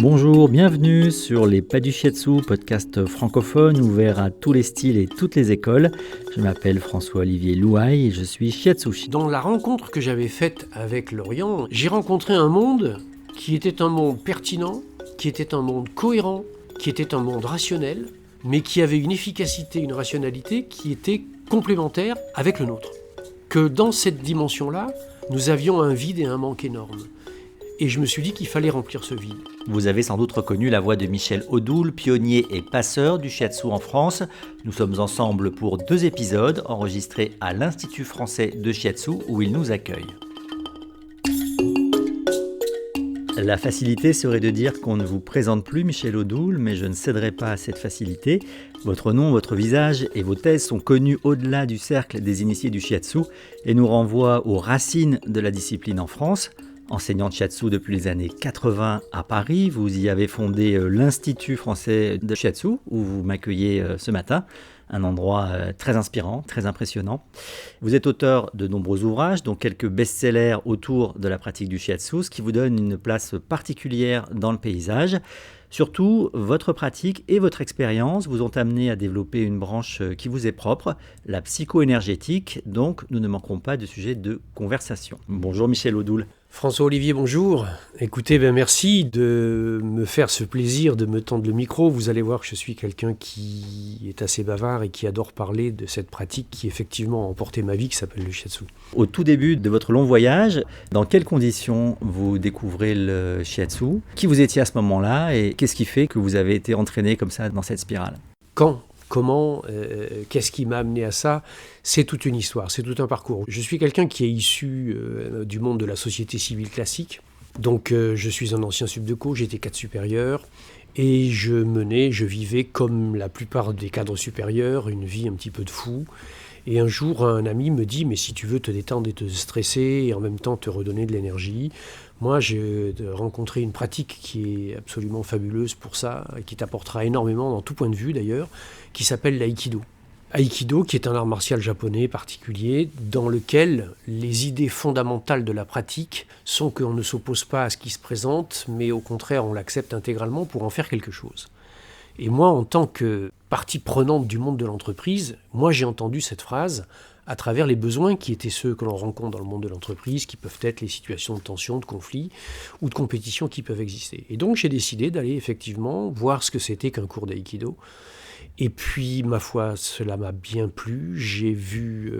Bonjour, bienvenue sur les Pas du Shiatsu, podcast francophone ouvert à tous les styles et toutes les écoles. Je m'appelle François-Olivier Louaille et je suis shiatsushi. Dans la rencontre que j'avais faite avec Lorient, j'ai rencontré un monde qui était un monde pertinent, qui était un monde cohérent, qui était un monde rationnel, mais qui avait une efficacité, une rationalité qui était complémentaire avec le nôtre. Que dans cette dimension-là, nous avions un vide et un manque énorme. Et je me suis dit qu'il fallait remplir ce vide. Vous avez sans doute reconnu la voix de Michel Odoul, pionnier et passeur du shiatsu en France. Nous sommes ensemble pour 2 épisodes enregistrés à l'Institut français de shiatsu où il nous accueille. La facilité serait de dire qu'on ne vous présente plus Michel Odoul, mais je ne céderai pas à cette facilité. Votre nom, votre visage et vos thèses sont connus au-delà du cercle des initiés du shiatsu et nous renvoient aux racines de la discipline en France. Enseignant de shiatsu depuis les années 80 à Paris, vous y avez fondé l'Institut français de shiatsu, où vous m'accueillez ce matin, un endroit très inspirant, très impressionnant. Vous êtes auteur de nombreux ouvrages, dont quelques best-sellers autour de la pratique du shiatsu, ce qui vous donne une place particulière dans le paysage. Surtout, votre pratique et votre expérience vous ont amené à développer une branche qui vous est propre, la psycho-énergétique, donc nous ne manquerons pas de sujets de conversation. Bonjour Michel Odoul. François-Olivier, bonjour. Écoutez, merci de me faire ce plaisir de me tendre le micro. Vous allez voir que je suis quelqu'un qui est assez bavard et qui adore parler de cette pratique qui effectivement a emporté ma vie, qui s'appelle le shiatsu. Au tout début de votre long voyage, dans quelles conditions vous découvrez le shiatsu ? Qui vous étiez à ce moment-là et qu'est-ce qui fait que vous avez été entraîné comme ça dans cette spirale ? Quand ? Comment, qu'est-ce qui m'a amené à ça ? C'est toute une histoire, c'est tout un parcours. Je suis quelqu'un qui est issu du monde de la société civile classique. Donc je suis un ancien subdeco, j'étais cadre supérieur. Et je vivais comme la plupart des cadres supérieurs, une vie un petit peu de fou. Et un jour, un ami me dit « Mais si tu veux te détendre et te stresser et en même temps te redonner de l'énergie, moi j'ai rencontré une pratique qui est absolument fabuleuse pour ça, et qui t'apportera énormément dans tout point de vue d'ailleurs, qui s'appelle l'aïkido. Aïkido, qui est un art martial japonais particulier, dans lequel les idées fondamentales de la pratique sont qu'on ne s'oppose pas à ce qui se présente, mais au contraire on l'accepte intégralement pour en faire quelque chose. Et moi, en tant que partie prenante du monde de l'entreprise, moi j'ai entendu cette phrase à travers les besoins qui étaient ceux que l'on rencontre dans le monde de l'entreprise, qui peuvent être les situations de tension, de conflit ou de compétition qui peuvent exister. Et donc j'ai décidé d'aller effectivement voir ce que c'était qu'un cours d'aïkido. Et puis, ma foi, cela m'a bien plu. J'ai vu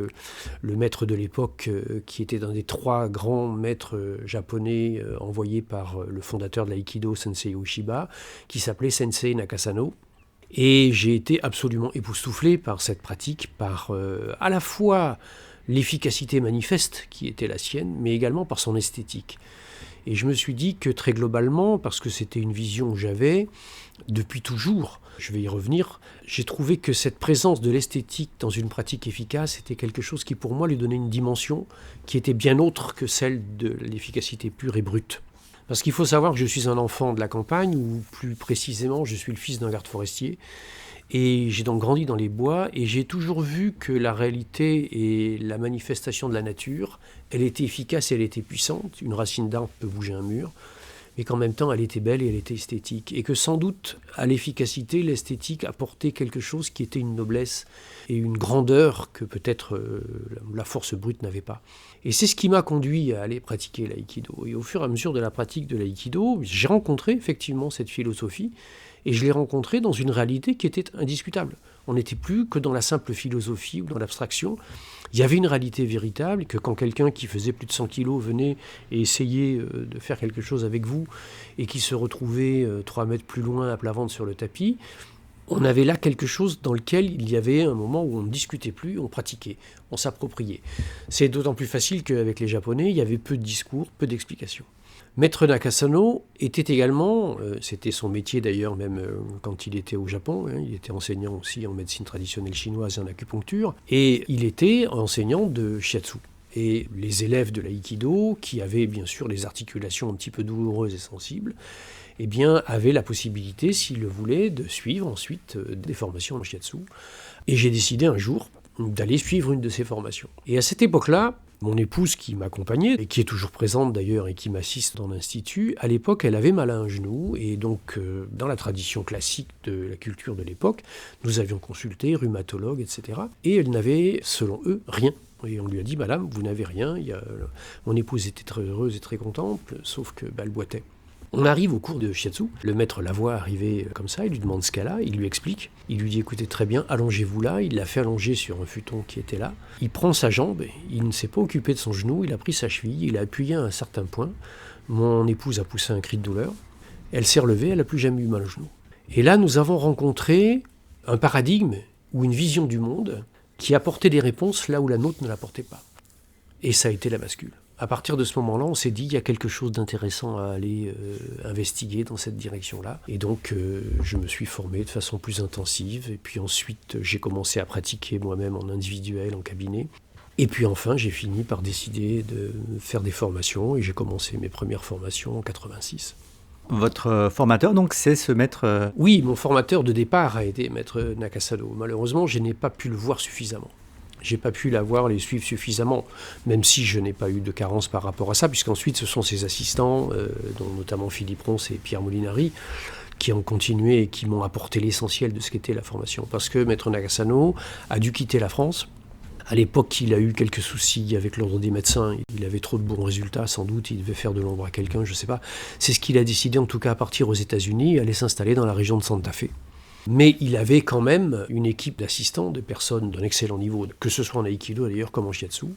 le maître de l'époque, qui était un des 3 grands maîtres japonais envoyés par le fondateur de l'aïkido, Sensei Ueshiba, qui s'appelait Sensei Nakasano. Et j'ai été absolument époustouflé par cette pratique, par à la fois l'efficacité manifeste qui était la sienne, mais également par son esthétique. Et je me suis dit que très globalement, parce que c'était une vision que j'avais depuis toujours, je vais y revenir, j'ai trouvé que cette présence de l'esthétique dans une pratique efficace était quelque chose qui pour moi lui donnait une dimension qui était bien autre que celle de l'efficacité pure et brute. Parce qu'il faut savoir que je suis un enfant de la campagne, ou plus précisément je suis le fils d'un garde forestier, et j'ai donc grandi dans les bois, et j'ai toujours vu que la réalité et la manifestation de la nature, elle était efficace et elle était puissante. Une racine d'arbre peut bouger un mur, mais qu'en même temps elle était belle et elle était esthétique. Et que sans doute, à l'efficacité, l'esthétique apportait quelque chose qui était une noblesse et une grandeur que peut-être la force brute n'avait pas. Et c'est ce qui m'a conduit à aller pratiquer l'aïkido. Et au fur et à mesure de la pratique de l'aïkido, j'ai rencontré effectivement cette philosophie, et je l'ai rencontrée dans une réalité qui était indiscutable. On n'était plus que dans la simple philosophie ou dans l'abstraction. Il y avait une réalité véritable, que quand quelqu'un qui faisait plus de 100 kilos venait et essayait de faire quelque chose avec vous, et qui se retrouvait 3 mètres plus loin à plat ventre sur le tapis, on avait là quelque chose dans lequel il y avait un moment où on ne discutait plus, on pratiquait, on s'appropriait. C'est d'autant plus facile qu'avec les Japonais, il y avait peu de discours, peu d'explications. Maître Nakasano était également, c'était son métier d'ailleurs même quand il était au Japon, il était enseignant aussi en médecine traditionnelle chinoise et en acupuncture, et il était enseignant de shiatsu. Et les élèves de l'aïkido, qui avaient bien sûr les articulations un petit peu douloureuses et sensibles, eh bien, avaient la possibilité, s'ils le voulaient, de suivre ensuite des formations en shiatsu. Et j'ai décidé un jour d'aller suivre une de ces formations. Et à cette époque-là, Mon épouse qui m'accompagnait, et qui est toujours présente d'ailleurs et qui m'assiste dans l'institut, à l'époque elle avait mal à un genou et donc dans la tradition classique de la culture de l'époque, nous avions consulté rhumatologue, etc. Et elle n'avait, selon eux, rien. Et on lui a dit, madame, vous n'avez rien. Mon épouse était très heureuse et très contente, sauf qu'elle boitait. On arrive au cours de shiatsu, le maître la voit arriver comme ça, il lui demande ce qu'elle a, il lui explique, il lui dit écoutez très bien, allongez-vous là, il l'a fait allonger sur un futon qui était là, il prend sa jambe, il ne s'est pas occupé de son genou, il a pris sa cheville, il a appuyé à un certain point, mon épouse a poussé un cri de douleur, elle s'est relevée, elle n'a plus jamais eu mal au genou. Et là nous avons rencontré un paradigme ou une vision du monde qui apportait des réponses là où la nôtre ne l'apportait pas. Et ça a été la bascule. À partir de ce moment-là, on s'est dit il y a quelque chose d'intéressant à aller investiguer dans cette direction-là. Et donc, je me suis formé de façon plus intensive. Et puis ensuite, j'ai commencé à pratiquer moi-même en individuel, en cabinet. Et puis enfin, j'ai fini par décider de faire des formations. Et j'ai commencé mes premières formations en 86. Votre formateur, donc, c'est ce maître... Oui, mon formateur de départ a été maître Nakasado. Malheureusement, je n'ai pas pu le voir suffisamment. J'ai pas pu les suivre suffisamment, même si je n'ai pas eu de carence par rapport à ça, puisqu'ensuite ce sont ses assistants, dont notamment Philippe Ronce et Pierre Molinari, qui ont continué et qui m'ont apporté l'essentiel de ce qu'était la formation. Parce que Maître Nakasano a dû quitter la France. À l'époque, il a eu quelques soucis avec l'ordre des médecins. Il avait trop de bons résultats, sans doute. Il devait faire de l'ombre à quelqu'un, je ne sais pas. C'est ce qu'il a décidé, en tout cas, à partir aux États-Unis, et aller s'installer dans la région de Santa Fe. Mais il avait quand même une équipe d'assistants, de personnes d'un excellent niveau, que ce soit en Aikido d'ailleurs comme en Shiatsu,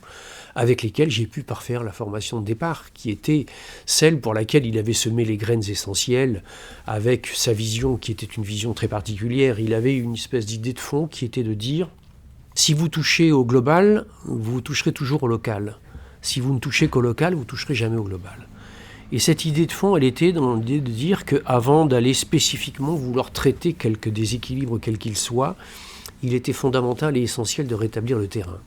avec lesquels j'ai pu parfaire la formation de départ, qui était celle pour laquelle il avait semé les graines essentielles, avec sa vision qui était une vision très particulière. Il avait une espèce d'idée de fond qui était de dire « si vous touchez au global, vous toucherez toujours au local. Si vous ne touchez qu'au local, vous ne toucherez jamais au global. » Et cette idée de fond, elle était dans l'idée de dire qu'avant d'aller spécifiquement vouloir traiter quelque déséquilibre quel qu'il soit, il était fondamental et essentiel de rétablir le terrain.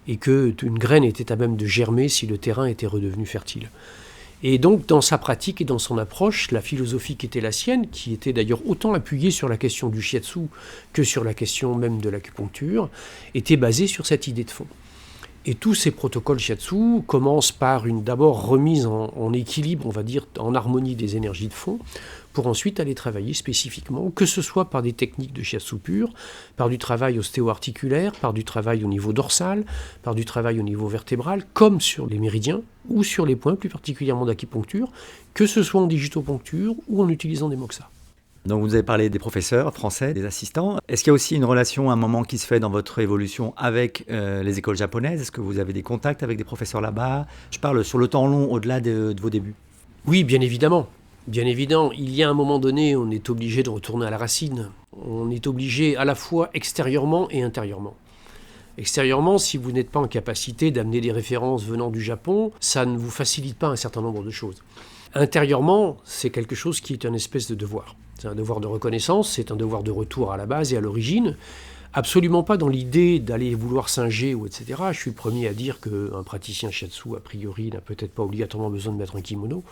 Et qu'une graine était à même de germer si le terrain était redevenu fertile. Et donc, dans sa pratique et dans son approche, la philosophie qui était la sienne, qui était d'ailleurs autant appuyée sur la question du shiatsu que sur la question même de l'acupuncture, était basée sur cette idée de fond. Et tous ces protocoles shiatsu commencent par une d'abord remise en équilibre, on va dire, en harmonie des énergies de fond, pour ensuite aller travailler spécifiquement, que ce soit par des techniques de shiatsu pur, par du travail ostéo-articulaire, par du travail au niveau dorsal, par du travail au niveau vertébral, comme sur les méridiens, ou sur les points plus particulièrement d'acupuncture, que ce soit en digitopuncture ou en utilisant des moxas. Donc vous avez parlé des professeurs français, des assistants. Est-ce qu'il y a aussi une relation, un moment qui se fait dans votre évolution avec les écoles japonaises ? Est-ce que vous avez des contacts avec des professeurs là-bas ? Je parle sur le temps long, au-delà de vos débuts. Oui, bien évidemment. Bien évidemment, il y a un moment donné, on est obligé de retourner à la racine. On est obligé à la fois extérieurement et intérieurement. Extérieurement, si vous n'êtes pas en capacité d'amener des références venant du Japon, ça ne vous facilite pas un certain nombre de choses. Intérieurement, c'est quelque chose qui est une espèce de devoir. C'est un devoir de reconnaissance, c'est un devoir de retour à la base et à l'origine. Absolument pas dans l'idée d'aller vouloir singer ou etc. Je suis le premier à dire qu'un praticien shiatsu, a priori, n'a peut-être pas obligatoirement besoin de mettre un kimono.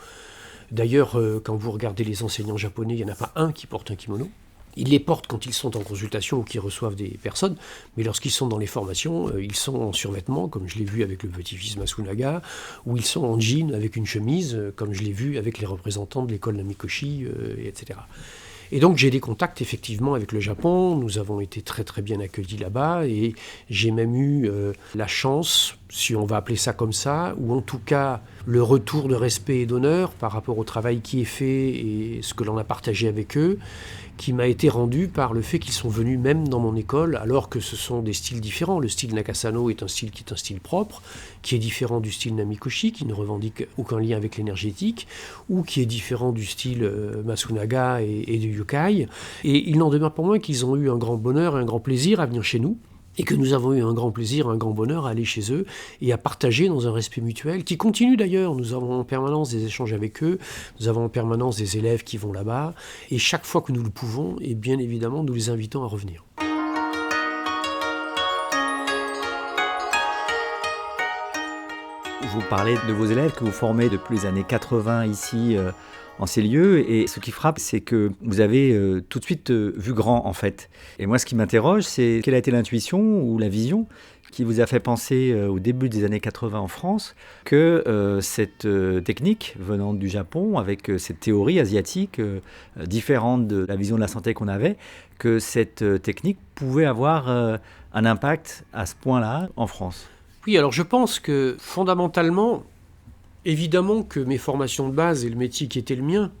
D'ailleurs, quand vous regardez les enseignants japonais, il n'y en a pas un qui porte un kimono. Ils les portent quand ils sont en consultation ou qu'ils reçoivent des personnes, mais lorsqu'ils sont dans les formations, ils sont en survêtement, comme je l'ai vu avec le petit-fils Masunaga, ou ils sont en jean avec une chemise, comme je l'ai vu avec les représentants de l'école Namikoshi, etc. Et donc j'ai des contacts effectivement avec le Japon, nous avons été très très bien accueillis là-bas, et j'ai même eu la chance, si on va appeler ça comme ça, ou en tout cas le retour de respect et d'honneur par rapport au travail qui est fait et ce que l'on a partagé avec eux, qui m'a été rendu par le fait qu'ils sont venus même dans mon école, alors que ce sont des styles différents. Le style Nakasano est un style qui est un style propre, qui est différent du style Namikoshi, qui ne revendique aucun lien avec l'énergétique, ou qui est différent du style Masunaga et du Yokai. Et il n'en demeure pas moins qu'ils ont eu un grand bonheur et un grand plaisir à venir chez nous, et que nous avons eu un grand plaisir, un grand bonheur à aller chez eux et à partager dans un respect mutuel qui continue d'ailleurs. Nous avons en permanence des échanges avec eux, nous avons en permanence des élèves qui vont là-bas, et chaque fois que nous le pouvons, et bien évidemment, nous les invitons à revenir. Vous parlez de vos élèves que vous formez depuis les années 80 ici en ces lieux, et ce qui frappe, c'est que vous avez tout de suite vu grand en fait. Et moi, ce qui m'interroge, c'est quelle a été l'intuition ou la vision qui vous a fait penser au début des années 80 en France que cette technique venant du Japon, avec cette théorie asiatique différente de la vision de la santé qu'on avait, que cette technique pouvait avoir un impact à ce point-là en France? Oui, alors je pense que fondamentalement, évidemment que mes formations de base et le métier qui était le mien,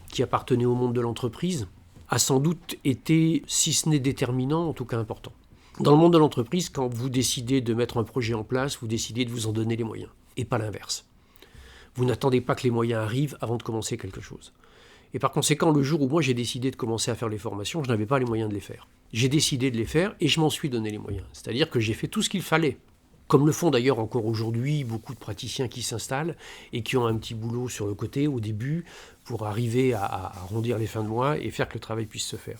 qui appartenait au monde de l'entreprise, a sans doute été, si ce n'est déterminant, en tout cas important. Dans le monde de l'entreprise, quand vous décidez de mettre un projet en place, vous décidez de vous en donner les moyens, et pas l'inverse. Vous n'attendez pas que les moyens arrivent avant de commencer quelque chose. Et par conséquent, le jour où moi j'ai décidé de commencer à faire les formations, je n'avais pas les moyens de les faire. J'ai décidé de les faire et je m'en suis donné les moyens. C'est-à-dire que j'ai fait tout ce qu'il fallait. Comme le font d'ailleurs encore aujourd'hui beaucoup de praticiens qui s'installent et qui ont un petit boulot sur le côté au début pour arriver à arrondir les fins de mois et faire que le travail puisse se faire.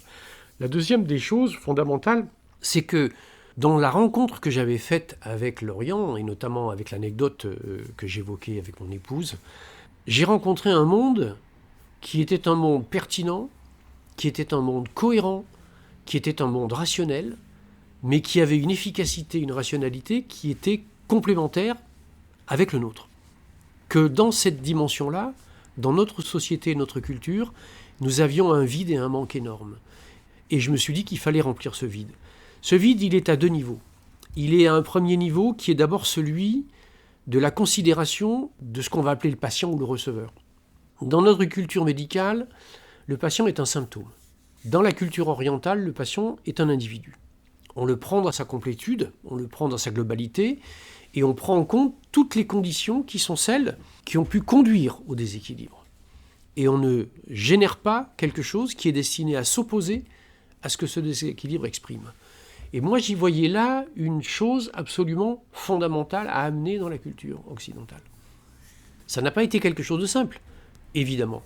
La deuxième des choses fondamentales, c'est que dans la rencontre que j'avais faite avec Lorient, et notamment avec l'anecdote que j'évoquais avec mon épouse, j'ai rencontré un monde qui était un monde pertinent, qui était un monde cohérent, qui était un monde rationnel, mais qui avait une efficacité, une rationalité qui était complémentaire avec le nôtre. Que dans cette dimension-là, dans notre société et notre culture, nous avions un vide et un manque énorme. Et je me suis dit qu'il fallait remplir ce vide. Ce vide, il est à deux niveaux. Il est à un premier niveau qui est d'abord celui de la considération de ce qu'on va appeler le patient ou le receveur. Dans notre culture médicale, le patient est un symptôme. Dans la culture orientale, le patient est un individu. On le prend dans sa complétude, on le prend dans sa globalité, et on prend en compte toutes les conditions qui sont celles qui ont pu conduire au déséquilibre. Et on ne génère pas quelque chose qui est destiné à s'opposer à ce que ce déséquilibre exprime. Et moi, j'y voyais là une chose absolument fondamentale à amener dans la culture occidentale. Ça n'a pas été quelque chose de simple, évidemment.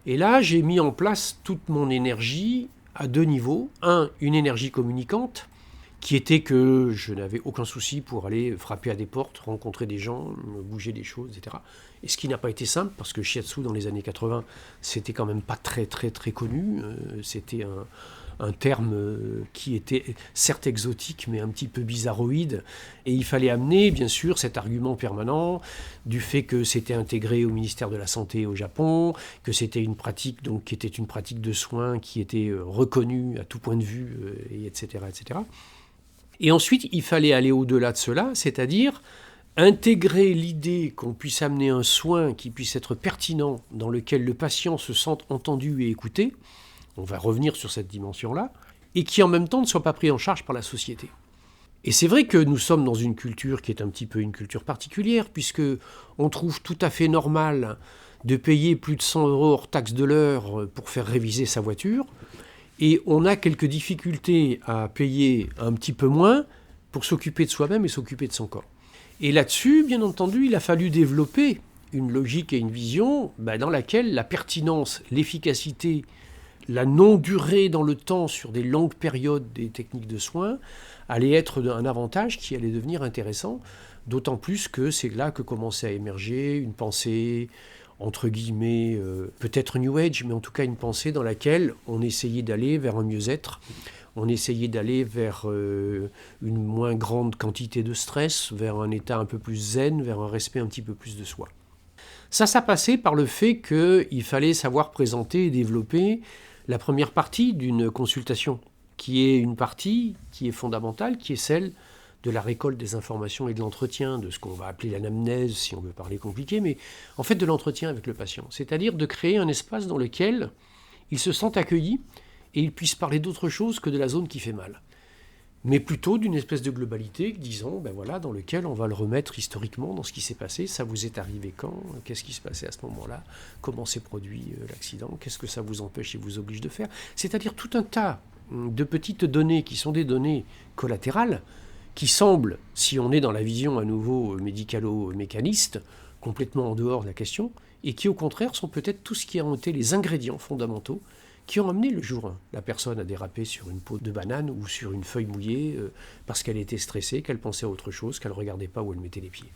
Et là, j'ai mis en place toute mon énergie à deux niveaux. Un, une énergie communicante, qui était que je n'avais aucun souci pour aller frapper à des portes, rencontrer des gens, bouger des choses, etc. Et ce qui n'a pas été simple, parce que shiatsu, dans les années 80, c'était quand même pas très connu. C'était un terme qui était certes exotique, mais un petit peu bizarroïde. Et il fallait amener, bien sûr, cet argument permanent du fait que c'était intégré au ministère de la Santé au Japon, que c'était une pratique, donc, qui était une pratique de soins qui était reconnue à tout point de vue, etc., etc. Et ensuite, il fallait aller au-delà de cela, c'est-à-dire intégrer l'idée qu'on puisse amener un soin qui puisse être pertinent, dans lequel le patient se sente entendu et écouté, on va revenir sur cette dimension-là, et qui en même temps ne soit pas pris en charge par la société. Et c'est vrai que nous sommes dans une culture qui est un petit peu une culture particulière, puisque on trouve tout à fait normal de payer plus de 100 € hors taxe de l'heure pour faire réviser sa voiture, et on a quelques difficultés à payer un petit peu moins pour s'occuper de soi-même et s'occuper de son corps. Et là-dessus, bien entendu, il a fallu développer une logique et une vision dans laquelle la pertinence, l'efficacité, la non-durée dans le temps sur des longues périodes des techniques de soins allait être un avantage qui allait devenir intéressant, d'autant plus que c'est là que commençait à émerger une pensée, entre guillemets, peut-être New Age, mais en tout cas une pensée dans laquelle on essayait d'aller vers un mieux-être, on essayait d'aller vers une moins grande quantité de stress, vers un état un peu plus zen, vers un respect un petit peu plus de soi. Ça passait par le fait qu'il fallait savoir présenter et développer la première partie d'une consultation, qui est une partie qui est fondamentale, qui est celle de la récolte des informations et de l'entretien, de ce qu'on va appeler l'anamnèse, si on veut parler compliqué, mais en fait de l'entretien avec le patient. C'est-à-dire de créer un espace dans lequel il se sent accueilli et il puisse parler d'autre chose que de la zone qui fait mal. Mais plutôt d'une espèce de globalité, disons, dans lequel on va le remettre historiquement dans ce qui s'est passé. Ça vous est arrivé quand? Qu'est-ce qui se passait à ce moment-là? Comment s'est produit l'accident? Qu'est-ce que ça vous empêche et vous oblige de faire? C'est-à-dire tout un tas de petites données qui sont des données collatérales, qui semblent, si on est dans la vision à nouveau médicalo-mécaniste, complètement en dehors de la question, et qui au contraire sont peut-être tout ce qui ont été les ingrédients fondamentaux qui ont amené le jour 1 la personne à déraper sur une peau de banane ou sur une feuille mouillée parce qu'elle était stressée, qu'elle pensait à autre chose, qu'elle ne regardait pas où elle mettait les pieds.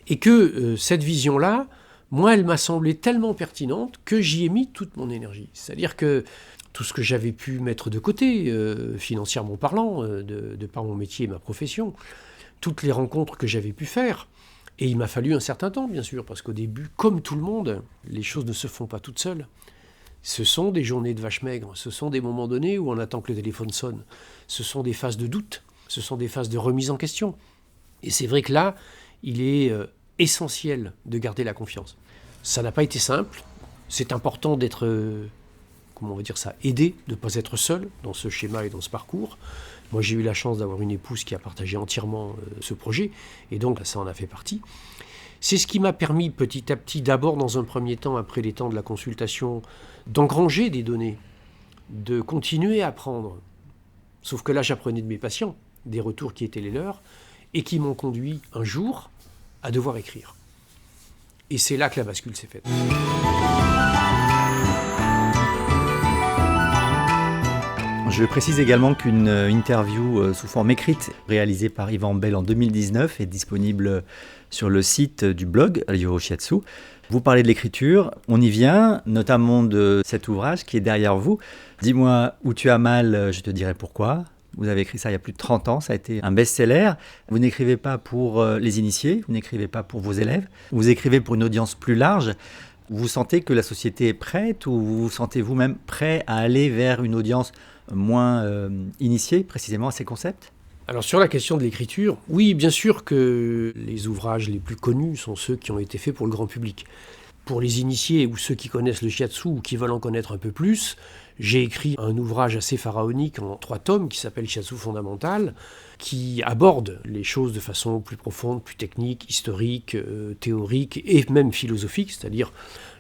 Et que cette vision-là, moi, elle m'a semblé tellement pertinente que j'y ai mis toute mon énergie. C'est-à-dire que tout ce que j'avais pu mettre de côté, financièrement parlant, de par mon métier et ma profession, toutes les rencontres que j'avais pu faire. Et il m'a fallu un certain temps, bien sûr, parce qu'au début, comme tout le monde, les choses ne se font pas toutes seules. Ce sont des journées de vache maigre, ce sont des moments donnés où on attend que le téléphone sonne, ce sont des phases de doute, ce sont des phases de remise en question. Et c'est vrai que là, il est essentiel de garder la confiance. Ça n'a pas été simple, c'est important d'être, comment on va dire ça, aidé, de ne pas être seul dans ce schéma et dans ce parcours. Moi, j'ai eu la chance d'avoir une épouse qui a partagé entièrement ce projet, et donc ça en a fait partie. C'est ce qui m'a permis petit à petit, d'abord dans un premier temps, après les temps de la consultation, d'engranger des données, de continuer à apprendre. Sauf que là, j'apprenais de mes patients, des retours qui étaient les leurs, et qui m'ont conduit un jour à devoir écrire. Et c'est là que la bascule s'est faite. Je précise également qu'une interview sous forme écrite réalisée par Yvan Bell en 2019 est disponible sur le site du blog Livre Shiatsu. Vous parlez de l'écriture, on y vient, notamment de cet ouvrage qui est derrière vous. Dis-moi où tu as mal, je te dirai pourquoi. Vous avez écrit ça il y a plus de 30 ans, ça a été un best-seller. Vous n'écrivez pas pour les initiés, vous n'écrivez pas pour vos élèves, vous écrivez pour une audience plus large. Vous sentez que la société est prête ou vous vous sentez vous-même prêt à aller vers une audience moins initiée précisément à ces concepts ? Alors sur la question de l'écriture, oui, bien sûr que les ouvrages les plus connus sont ceux qui ont été faits pour le grand public. Pour les initiés ou ceux qui connaissent le shiatsu ou qui veulent en connaître un peu plus, j'ai écrit un ouvrage assez pharaonique en 3 tomes qui s'appelle Shiatsu Fondamental, qui aborde les choses de façon plus profonde, plus technique, historique, théorique et même philosophique, c'est-à-dire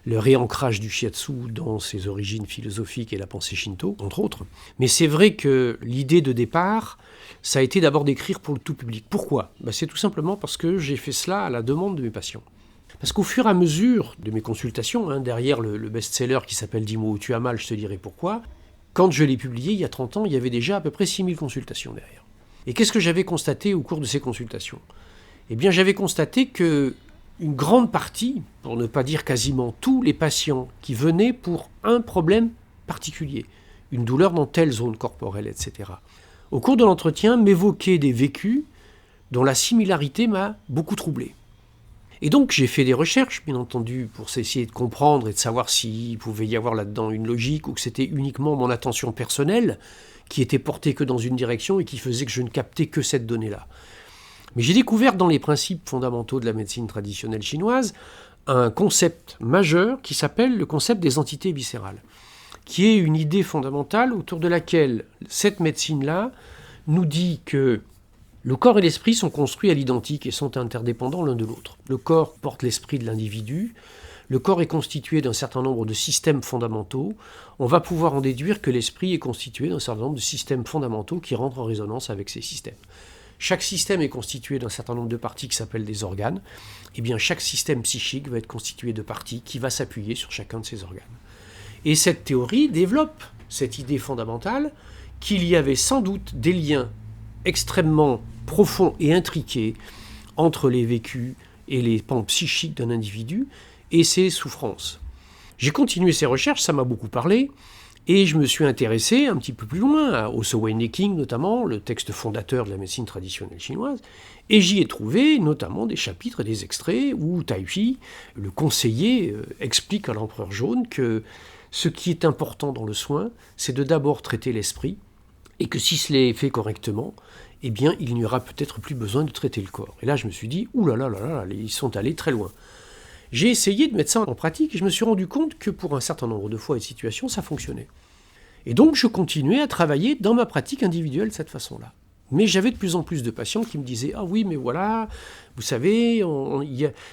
le réancrage du shiatsu dans ses origines philosophiques et la pensée shinto, entre autres. Mais c'est vrai que l'idée de départ, ça a été d'abord d'écrire pour le tout public. Pourquoi ? C'est tout simplement parce que j'ai fait cela à la demande de mes patients. Parce qu'au fur et à mesure de mes consultations, derrière le best-seller qui s'appelle « Dis-moi où tu as mal, je te dirai pourquoi », quand je l'ai publié il y a 30 ans, il y avait déjà à peu près 6000 consultations derrière. Et qu'est-ce que j'avais constaté au cours de ces consultations ? Eh bien, j'avais constaté que une grande partie, pour ne pas dire quasiment tous les patients qui venaient pour un problème particulier, une douleur dans telle zone corporelle, etc., au cours de l'entretien, m'évoquaient des vécus dont la similarité m'a beaucoup troublé. Et donc j'ai fait des recherches, bien entendu, pour essayer de comprendre et de savoir s'il pouvait y avoir là-dedans une logique ou que c'était uniquement mon attention personnelle qui était portée que dans une direction et qui faisait que je ne captais que cette donnée-là. Mais j'ai découvert dans les principes fondamentaux de la médecine traditionnelle chinoise un concept majeur qui s'appelle le concept des entités viscérales, qui est une idée fondamentale autour de laquelle cette médecine-là nous dit que le corps et l'esprit sont construits à l'identique et sont interdépendants l'un de l'autre. Le corps porte l'esprit de l'individu, le corps est constitué d'un certain nombre de systèmes fondamentaux. On va pouvoir en déduire que l'esprit est constitué d'un certain nombre de systèmes fondamentaux qui rentrent en résonance avec ces systèmes. Chaque système est constitué d'un certain nombre de parties qui s'appellent des organes. Et bien chaque système psychique va être constitué de parties qui va s'appuyer sur chacun de ces organes. Et cette théorie développe cette idée fondamentale qu'il y avait sans doute des liens extrêmement profonds et intriqués entre les vécus et les pans psychiques d'un individu et ses souffrances. J'ai continué ces recherches, ça m'a beaucoup parlé, et je me suis intéressé un petit peu plus loin au Wei Neqing notamment, le texte fondateur de la médecine traditionnelle chinoise, et j'y ai trouvé notamment des chapitres et des extraits où Taixi, le conseiller, explique à l'empereur jaune que ce qui est important dans le soin, c'est de d'abord traiter l'esprit, et que si cela est fait correctement, eh bien, il n'y aura peut-être plus besoin de traiter le corps. Et là, je me suis dit, oulala, ils sont allés très loin. J'ai essayé de mettre ça en pratique et je me suis rendu compte que pour un certain nombre de fois et de situations, ça fonctionnait. Et donc, je continuais à travailler dans ma pratique individuelle de cette façon-là. Mais j'avais de plus en plus de patients qui me disaient « Ah oui, mais voilà, vous savez,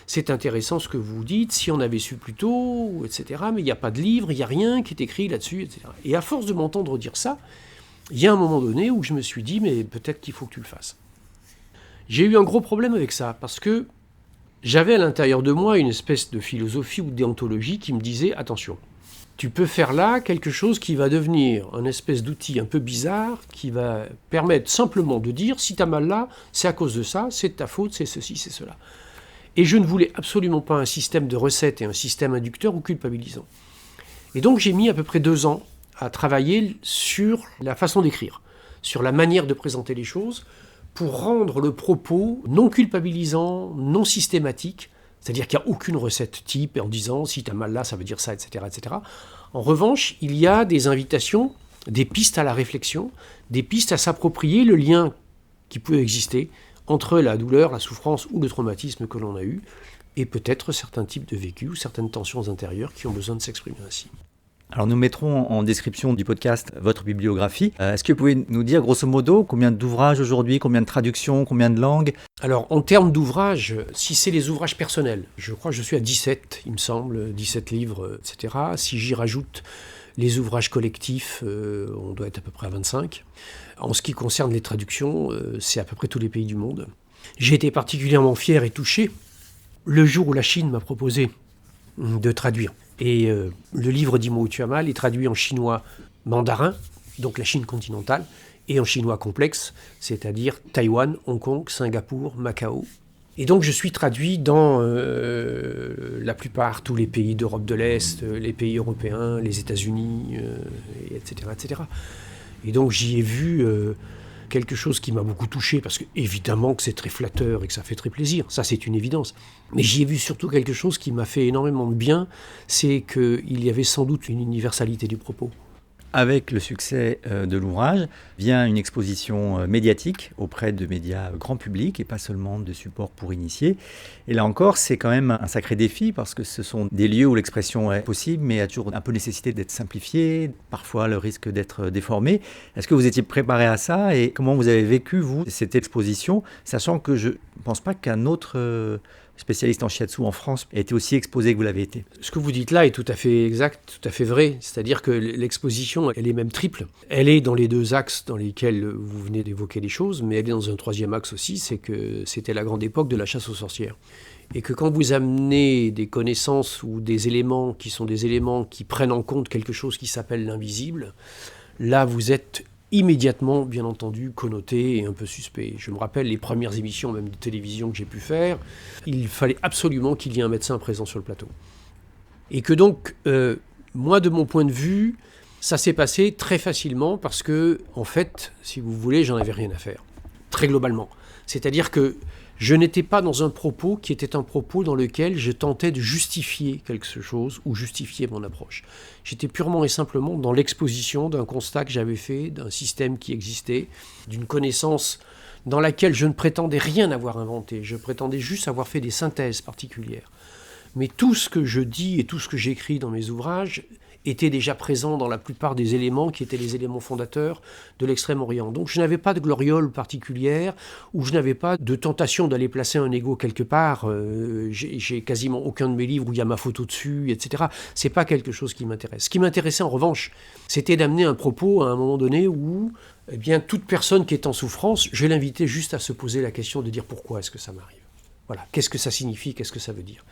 c'est intéressant ce que vous dites, si on avait su plus tôt, etc. Mais il n'y a pas de livre, il n'y a rien qui est écrit là-dessus, etc. » Et à force de m'entendre dire ça, il y a un moment donné où je me suis dit « Mais peut-être qu'il faut que tu le fasses. » J'ai eu un gros problème avec ça, parce que j'avais à l'intérieur de moi une espèce de philosophie ou de déontologie qui me disait « Attention, tu peux faire là quelque chose qui va devenir un espèce d'outil un peu bizarre qui va permettre simplement de dire si tu as mal là, c'est à cause de ça, c'est de ta faute, c'est ceci, c'est cela. » Et je ne voulais absolument pas un système de recettes et un système inducteur ou culpabilisant. Et donc j'ai mis à peu près 2 ans à travailler sur la façon d'écrire, sur la manière de présenter les choses, pour rendre le propos non culpabilisant, non systématique, c'est-à-dire qu'il n'y a aucune recette type en disant si tu as mal là, ça veut dire ça, etc., etc. En revanche, il y a des invitations, des pistes à la réflexion, des pistes à s'approprier le lien qui peut exister entre la douleur, la souffrance ou le traumatisme que l'on a eu, et peut-être certains types de vécus ou certaines tensions intérieures qui ont besoin de s'exprimer ainsi. Alors nous mettrons en description du podcast votre bibliographie. Est-ce que vous pouvez nous dire grosso modo combien d'ouvrages aujourd'hui, combien de traductions, combien de langues ? Alors en termes d'ouvrages, si c'est les ouvrages personnels, je crois que je suis à 17, il me semble, 17 livres, etc. Si j'y rajoute les ouvrages collectifs, on doit être à peu près à 25. En ce qui concerne les traductions, c'est à peu près tous les pays du monde. J'ai été particulièrement fier et touché le jour où la Chine m'a proposé de traduire. Et le livre d'Imo Tuamal est traduit en chinois mandarin, donc la Chine continentale, et en chinois complexe, c'est-à-dire Taïwan, Hong Kong, Singapour, Macao. Et donc je suis traduit dans la plupart, tous les pays d'Europe de l'Est, les pays européens, les États-Unis, etc., etc. Et donc j'y ai vu quelque chose qui m'a beaucoup touché, parce que évidemment que c'est très flatteur et que ça fait très plaisir, ça c'est une évidence. Mais j'y ai vu surtout quelque chose qui m'a fait énormément de bien, c'est qu'il y avait sans doute une universalité du propos. Avec le succès de l'ouvrage vient une exposition médiatique auprès de médias grand public et pas seulement de supports pour initiés. Et là encore, c'est quand même un sacré défi parce que ce sont des lieux où l'expression est possible, mais il y a toujours un peu nécessité d'être simplifiée, parfois le risque d'être déformé. Est-ce que vous étiez préparé à ça et comment vous avez vécu, vous, cette exposition, sachant que je ne pense pas qu'un autre spécialiste en shiatsu en France a été aussi exposé que vous l'avez été. Ce que vous dites là est tout à fait exact, tout à fait vrai. C'est-à-dire que l'exposition, elle est même triple. Elle est dans les deux axes dans lesquels vous venez d'évoquer les choses, mais elle est dans un troisième axe aussi, c'est que c'était la grande époque de la chasse aux sorcières. Et que quand vous amenez des connaissances ou des éléments qui sont des éléments qui prennent en compte quelque chose qui s'appelle l'invisible, là vous êtes immédiatement, bien entendu, connoté et un peu suspect. Je me rappelle les premières émissions même de télévision que j'ai pu faire, il fallait absolument qu'il y ait un médecin présent sur le plateau. Et que donc, moi de mon point de vue, ça s'est passé très facilement parce que, en fait, si vous voulez, j'en avais rien à faire, très globalement. C'est-à-dire que je n'étais pas dans un propos qui était un propos dans lequel je tentais de justifier quelque chose ou justifier mon approche. J'étais purement et simplement dans l'exposition d'un constat que j'avais fait, d'un système qui existait, d'une connaissance dans laquelle je ne prétendais rien avoir inventé. Je prétendais juste avoir fait des synthèses particulières. Mais tout ce que je dis et tout ce que j'écris dans mes ouvrages était déjà présent dans la plupart des éléments qui étaient les éléments fondateurs de l'Extrême-Orient. Donc je n'avais pas de gloriole particulière ou je n'avais pas de tentation d'aller placer un ego quelque part. J'ai quasiment aucun de mes livres où il y a ma photo dessus, etc. C'est pas quelque chose qui m'intéresse. Ce qui m'intéressait en revanche, c'était d'amener un propos à un moment donné où eh bien, toute personne qui est en souffrance, je l'invitais juste à se poser la question de dire pourquoi est-ce que ça m'arrive. Voilà, qu'est-ce que ça signifie, qu'est-ce que ça veut dire.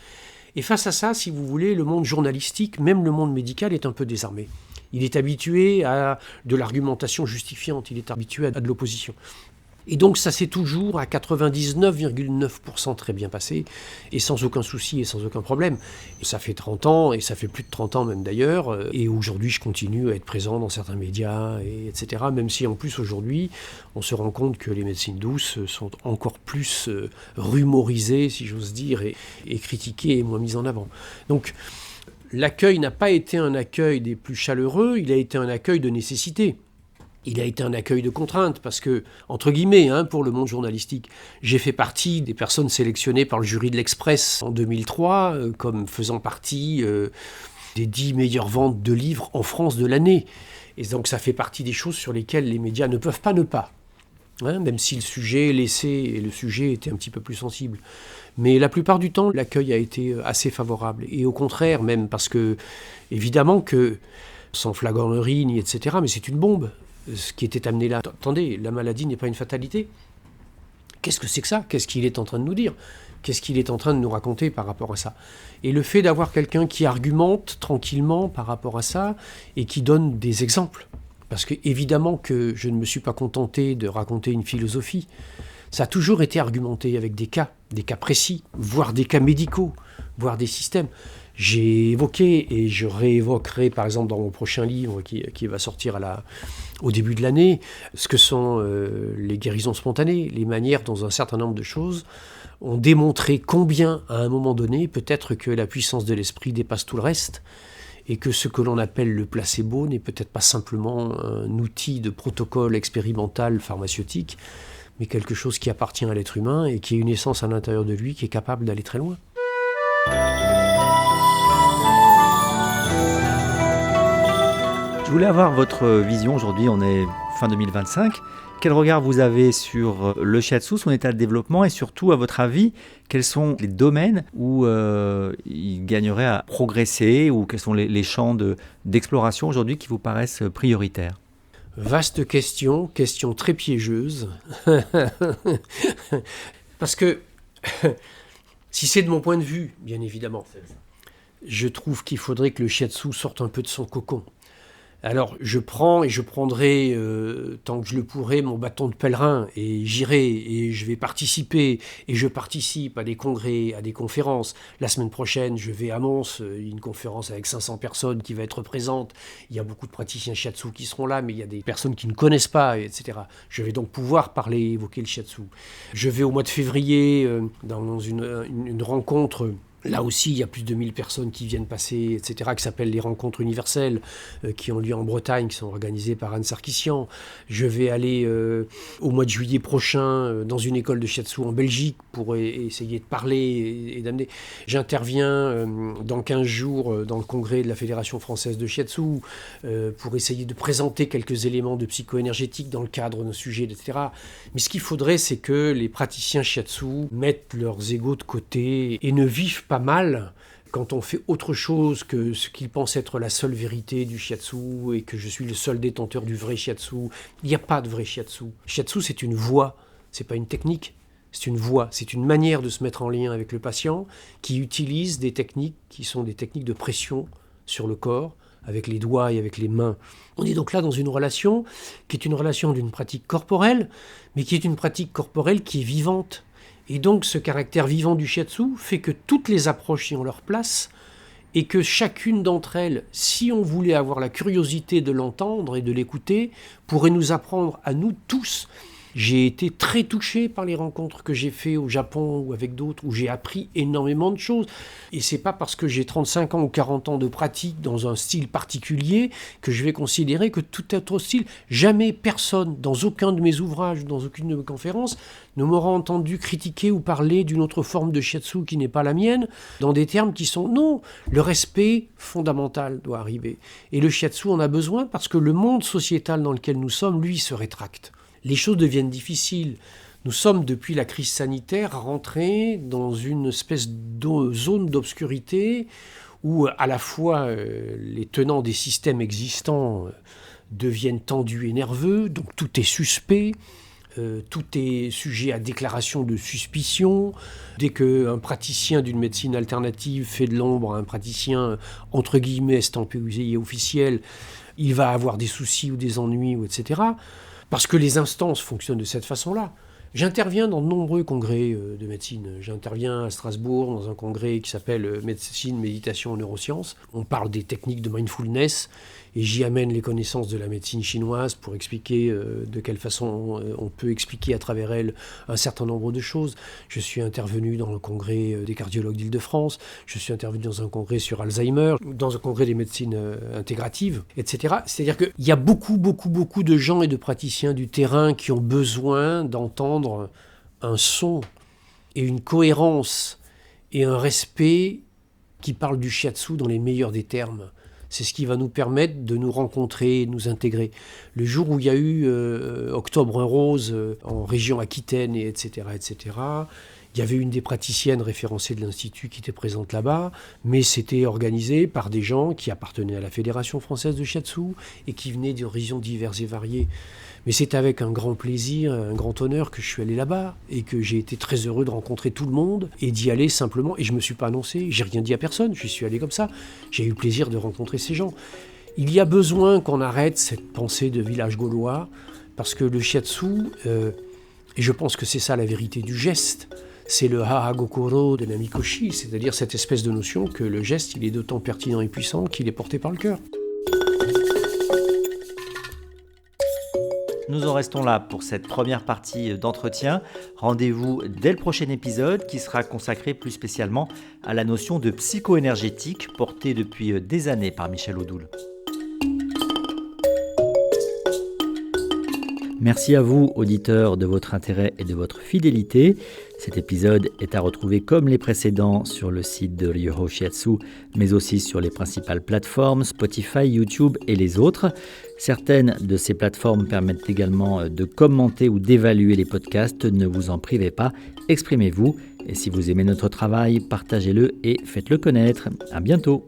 Et face à ça, si vous voulez, le monde journalistique, même le monde médical, est un peu désarmé. Il est habitué à de l'argumentation justifiante, il est habitué à de l'opposition. Et donc ça s'est toujours à 99,9% très bien passé, et sans aucun souci et sans aucun problème. Et ça fait 30 ans, et ça fait plus de 30 ans même d'ailleurs, et aujourd'hui je continue à être présent dans certains médias, etc. Même si en plus aujourd'hui, on se rend compte que les médecines douces sont encore plus rumorisées, si j'ose dire, et critiquées et moins mises en avant. Donc l'accueil n'a pas été un accueil des plus chaleureux, il a été un accueil de nécessité. Il a été un accueil de contrainte parce que, entre guillemets, pour le monde journalistique, j'ai fait partie des personnes sélectionnées par le jury de l'Express en 2003 comme faisant partie des 10 meilleures ventes de livres en France de l'année. Et donc ça fait partie des choses sur lesquelles les médias ne peuvent pas ne pas. Même si le sujet était un petit peu plus sensible. Mais la plupart du temps, l'accueil a été assez favorable. Et au contraire, même parce que, évidemment que, sans flagornerie, ni etc., mais c'est une bombe. Ce qui était amené là. Attendez, la maladie n'est pas une fatalité. Qu'est-ce que c'est que ça ? Qu'est-ce qu'il est en train de nous dire ? Qu'est-ce qu'il est en train de nous raconter par rapport à ça ? Et le fait d'avoir quelqu'un qui argumente tranquillement par rapport à ça et qui donne des exemples. Parce que évidemment que je ne me suis pas contenté de raconter une philosophie. Ça a toujours été argumenté avec des cas précis, voire des cas médicaux, voire des systèmes. J'ai évoqué, et je réévoquerai par exemple dans mon prochain livre qui va sortir au début de l'année, ce que sont les guérisons spontanées, les manières dont un certain nombre de choses ont démontré combien, à un moment donné, peut-être que la puissance de l'esprit dépasse tout le reste, et que ce que l'on appelle le placebo n'est peut-être pas simplement un outil de protocole expérimental pharmaceutique, mais quelque chose qui appartient à l'être humain et qui a une essence à l'intérieur de lui qui est capable d'aller très loin. Je voulais avoir votre vision, aujourd'hui on est fin 2025, quel regard vous avez sur le shiatsu, son état de développement et surtout, à votre avis, quels sont les domaines où il gagnerait à progresser ou quels sont les champs d'exploration aujourd'hui qui vous paraissent prioritaires ? Vaste question très piégeuse. Parce que, si c'est de mon point de vue, bien évidemment, je trouve qu'il faudrait que le shiatsu sorte un peu de son cocon. Alors, je prends et je prendrai, tant que je le pourrai, mon bâton de pèlerin et j'irai et je vais participer et je participe à des congrès, à des conférences. La semaine prochaine, je vais à Mons, une conférence avec 500 personnes qui va être présente. Il y a beaucoup de praticiens shiatsu qui seront là, mais il y a des personnes qui ne connaissent pas, etc. Je vais donc pouvoir parler, évoquer le shiatsu. Je vais au mois de février dans une rencontre. Là aussi, il y a plus de 1000 personnes qui viennent passer, etc., qui s'appellent les rencontres universelles, qui ont lieu en Bretagne, qui sont organisées par Anne Sarkissian. Je vais aller au mois de juillet prochain dans une école de shiatsu en Belgique pour essayer de parler et d'amener. J'interviens dans 15 jours dans le congrès de la Fédération française de shiatsu pour essayer de présenter quelques éléments de psycho-énergétique dans le cadre d'un sujet, etc. Mais ce qu'il faudrait, c'est que les praticiens shiatsu mettent leurs égos de côté et ne vivent pas mal quand on fait autre chose que ce qu'ils pensent être la seule vérité du shiatsu et que je suis le seul détenteur du vrai shiatsu. Il n'y a pas de vrai shiatsu. Shiatsu, c'est une voie, c'est pas une technique, c'est une voie, c'est une manière de se mettre en lien avec le patient qui utilise des techniques qui sont des techniques de pression sur le corps, avec les doigts et avec les mains. On est donc là dans une relation qui est une relation d'une pratique corporelle, mais qui est une pratique corporelle qui est vivante. Et donc ce caractère vivant du shiatsu fait que toutes les approches y ont leur place et que chacune d'entre elles, si on voulait avoir la curiosité de l'entendre et de l'écouter, pourrait nous apprendre à nous tous. J'ai été très touché par les rencontres que j'ai faites au Japon ou avec d'autres, où j'ai appris énormément de choses. Et c'est pas parce que j'ai 35 ans ou 40 ans de pratique dans un style particulier que je vais considérer que tout autre style, jamais personne, dans aucun de mes ouvrages, dans aucune de mes conférences, ne m'aura entendu critiquer ou parler d'une autre forme de shiatsu qui n'est pas la mienne, dans des termes qui sont non, le respect fondamental doit arriver. Et le shiatsu en a besoin parce que le monde sociétal dans lequel nous sommes, lui, se rétracte. Les choses deviennent difficiles. Nous sommes, depuis la crise sanitaire, rentrés dans une espèce de zone d'obscurité où à la fois les tenants des systèmes existants deviennent tendus et nerveux, donc tout est suspect, tout est sujet à déclaration de suspicion. Dès qu'un praticien d'une médecine alternative fait de l'ombre à un praticien, entre guillemets, estampillé et officiel, il va avoir des soucis ou des ennuis, etc., parce que les instances fonctionnent de cette façon-là. J'interviens dans de nombreux congrès de médecine. J'interviens à Strasbourg dans un congrès qui s'appelle Médecine, Méditation et Neurosciences. On parle des techniques de mindfulness et j'y amène les connaissances de la médecine chinoise pour expliquer de quelle façon on peut expliquer à travers elle un certain nombre de choses. Je suis intervenu dans le congrès des cardiologues d'Île-de-France, je suis intervenu dans un congrès sur Alzheimer, dans un congrès des médecines intégratives, etc. C'est-à-dire qu'il y a beaucoup de gens et de praticiens du terrain qui ont besoin d'entendre un son et une cohérence et un respect qui parlent du shiatsu dans les meilleurs des termes. C'est ce qui va nous permettre de nous rencontrer, de nous intégrer. Le jour où il y a eu Octobre Rose en région Aquitaine, etc., il y avait une des praticiennes référencées de l'Institut qui était présente là-bas, mais c'était organisé par des gens qui appartenaient à la Fédération française de shiatsu et qui venaient d'horizons divers et variés. Mais c'est avec un grand plaisir, un grand honneur que je suis allé là-bas et que j'ai été très heureux de rencontrer tout le monde et d'y aller simplement. Et je ne me suis pas annoncé, j'ai rien dit à personne, je suis allé comme ça. J'ai eu le plaisir de rencontrer ces gens. Il y a besoin qu'on arrête cette pensée de village gaulois parce que le shiatsu, et je pense que c'est ça la vérité du geste, c'est le hara-gokoro de Namikoshi, c'est-à-dire cette espèce de notion que le geste, il est d'autant pertinent et puissant qu'il est porté par le cœur. Nous en restons là pour cette première partie d'entretien. Rendez-vous dès le prochain épisode qui sera consacré plus spécialement à la notion de psycho-énergétique portée depuis des années par Michel Odoul. Merci à vous, auditeurs, de votre intérêt et de votre fidélité. Cet épisode est à retrouver comme les précédents sur le site de Ryoho Shiatsu, mais aussi sur les principales plateformes Spotify, YouTube et les autres. Certaines de ces plateformes permettent également de commenter ou d'évaluer les podcasts. Ne vous en privez pas, exprimez-vous. Et si vous aimez notre travail, partagez-le et faites-le connaître. À bientôt.